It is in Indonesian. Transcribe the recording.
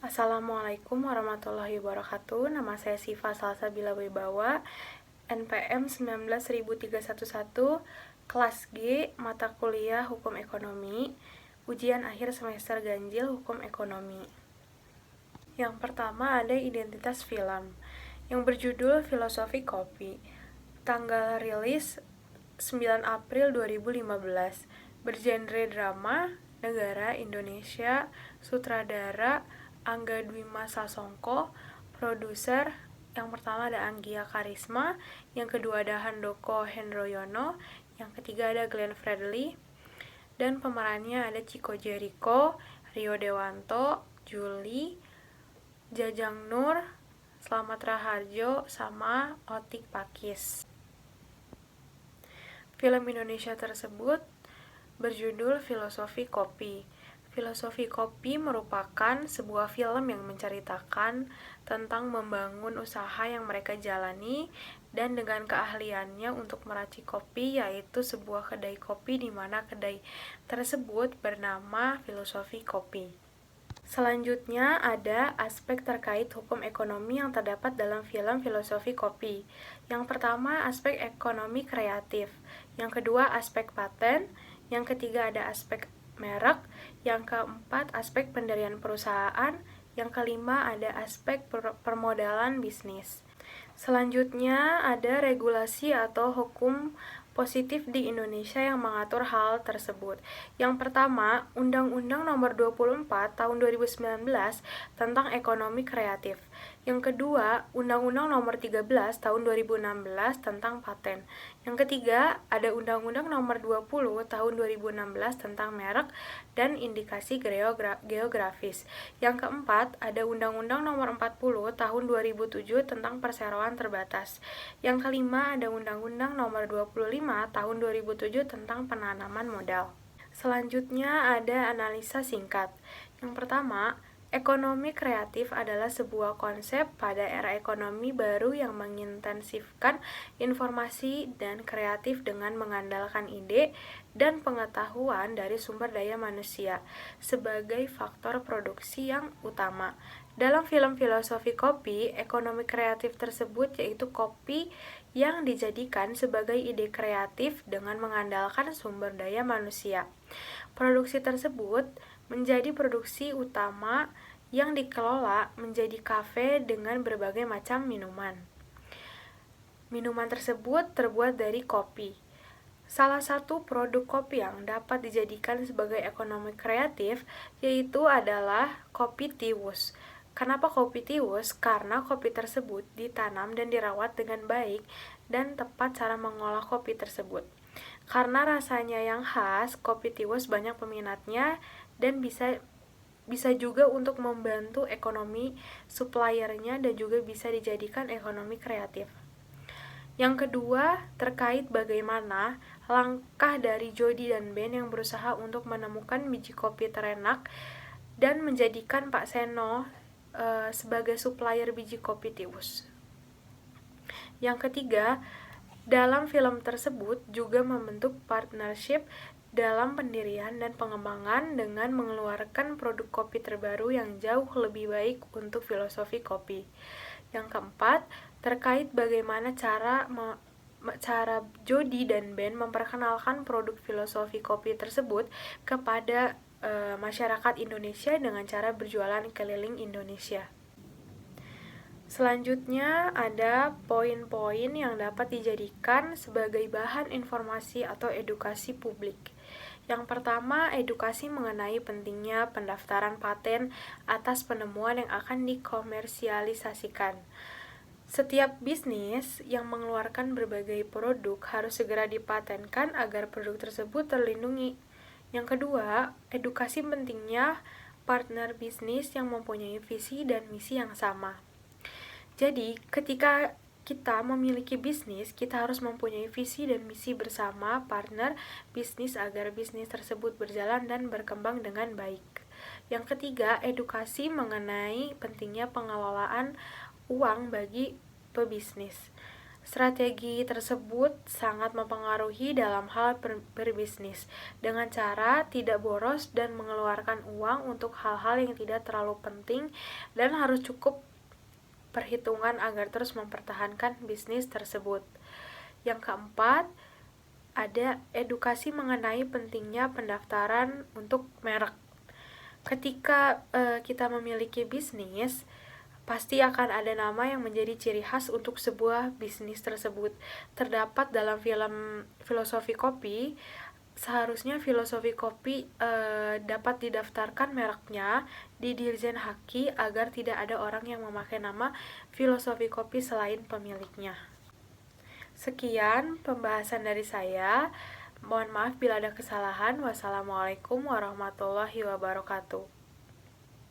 Assalamualaikum warahmatullahi wabarakatuh. Nama saya Siva Salsabila Wibawa, NPM 19.311, kelas G, mata kuliah Hukum Ekonomi, ujian akhir semester ganjil Hukum Ekonomi. Yang pertama ada identitas film, yang berjudul Filosofi Kopi. Tanggal rilis 9 April 2015, bergenre drama, negara Indonesia, sutradara Angga Dwi Masa Songko, produser yang pertama ada Anggia Karisma, yang kedua ada Handoko Hendroyono, yang ketiga ada Glenn Fredly, dan pemerannya ada Chico Jericho, Rio Dewanto, Juli, Jajang Nur, Slamet Raharjo, sama Otik Pakis. Film Indonesia tersebut berjudul Filosofi Kopi. Filosofi Kopi merupakan sebuah film yang menceritakan tentang membangun usaha yang mereka jalani dan dengan keahliannya untuk meracik kopi, yaitu sebuah kedai kopi di mana kedai tersebut bernama Filosofi Kopi. Selanjutnya ada aspek terkait hukum ekonomi yang terdapat dalam film Filosofi Kopi. Yang pertama aspek ekonomi kreatif, yang kedua aspek paten, yang ketiga ada aspek merek, yang keempat aspek pendirian perusahaan, yang kelima ada aspek permodalan bisnis. Selanjutnya ada regulasi atau hukum positif di Indonesia yang mengatur hal tersebut. Yang pertama, Undang-Undang Nomor 24 Tahun 2019 tentang Ekonomi Kreatif. Yang kedua, Undang-Undang Nomor 13 Tahun 2016 tentang Paten. Yang ketiga, ada Undang-Undang Nomor 20 Tahun 2016 tentang Merek dan Indikasi Geografis. Yang keempat, ada Undang-Undang Nomor 40 Tahun 2007 tentang Perseroan Terbatas. Yang kelima, ada Undang-Undang Nomor 25 Tahun 2007 tentang penanaman modal. Selanjutnya ada analisa singkat. Yang pertama, ekonomi kreatif adalah sebuah konsep pada era ekonomi baru yang mengintensifkan informasi dan kreatif dengan mengandalkan ide dan pengetahuan dari sumber daya manusia sebagai faktor produksi yang utama. Dalam film Filosofi Kopi, ekonomi kreatif tersebut yaitu kopi yang dijadikan sebagai ide kreatif dengan mengandalkan sumber daya manusia. Produksi tersebut menjadi produksi utama yang dikelola menjadi kafe dengan berbagai macam minuman. Minuman tersebut terbuat dari kopi. Salah satu produk kopi yang dapat dijadikan sebagai ekonomi kreatif yaitu adalah kopi tiwus. Kenapa kopi tiwus? Karena kopi tersebut ditanam dan dirawat dengan baik dan tepat cara mengolah kopi tersebut. Karena rasanya yang khas, kopi tiwus banyak peminatnya dan bisa juga untuk membantu ekonomi suppliernya dan juga bisa dijadikan ekonomi kreatif. Yang kedua, terkait bagaimana langkah dari Jody dan Ben yang berusaha untuk menemukan biji kopi terenak dan menjadikan Pak Seno sebagai supplier biji kopi tiwus. Yang ketiga, dalam film tersebut juga membentuk partnership dalam pendirian dan pengembangan dengan mengeluarkan produk kopi terbaru yang jauh lebih baik untuk Filosofi Kopi. Yang keempat, terkait bagaimana cara Jody dan Ben memperkenalkan produk Filosofi Kopi tersebut kepada masyarakat Indonesia dengan cara berjualan keliling Indonesia. Selanjutnya ada poin-poin yang dapat dijadikan sebagai bahan informasi atau edukasi publik. Yang pertama, edukasi mengenai pentingnya pendaftaran paten atas penemuan yang akan dikomersialisasikan. Setiap bisnis yang mengeluarkan berbagai produk harus segera dipatenkan agar produk tersebut terlindungi. Yang kedua, edukasi pentingnya partner bisnis yang mempunyai visi dan misi yang sama. Jadi, ketika kita memiliki bisnis, kita harus mempunyai visi dan misi bersama partner bisnis agar bisnis tersebut berjalan dan berkembang dengan baik. Yang ketiga, edukasi mengenai pentingnya pengelolaan uang bagi pebisnis. Strategi tersebut sangat mempengaruhi dalam hal berbisnis, dengan cara tidak boros dan mengeluarkan uang untuk hal-hal yang tidak terlalu penting dan harus cukup perhitungan agar terus mempertahankan bisnis tersebut. Yang keempat, ada edukasi mengenai pentingnya pendaftaran untuk merek. Ketika kita memiliki bisnis, pasti akan ada nama yang menjadi ciri khas untuk sebuah bisnis tersebut. Terdapat dalam film Filosofi Kopi, seharusnya Filosofi Kopi dapat didaftarkan mereknya di Dirjen Haki agar tidak ada orang yang memakai nama Filosofi Kopi selain pemiliknya. Sekian pembahasan dari saya. Mohon maaf bila ada kesalahan. Wassalamualaikum warahmatullahi wabarakatuh.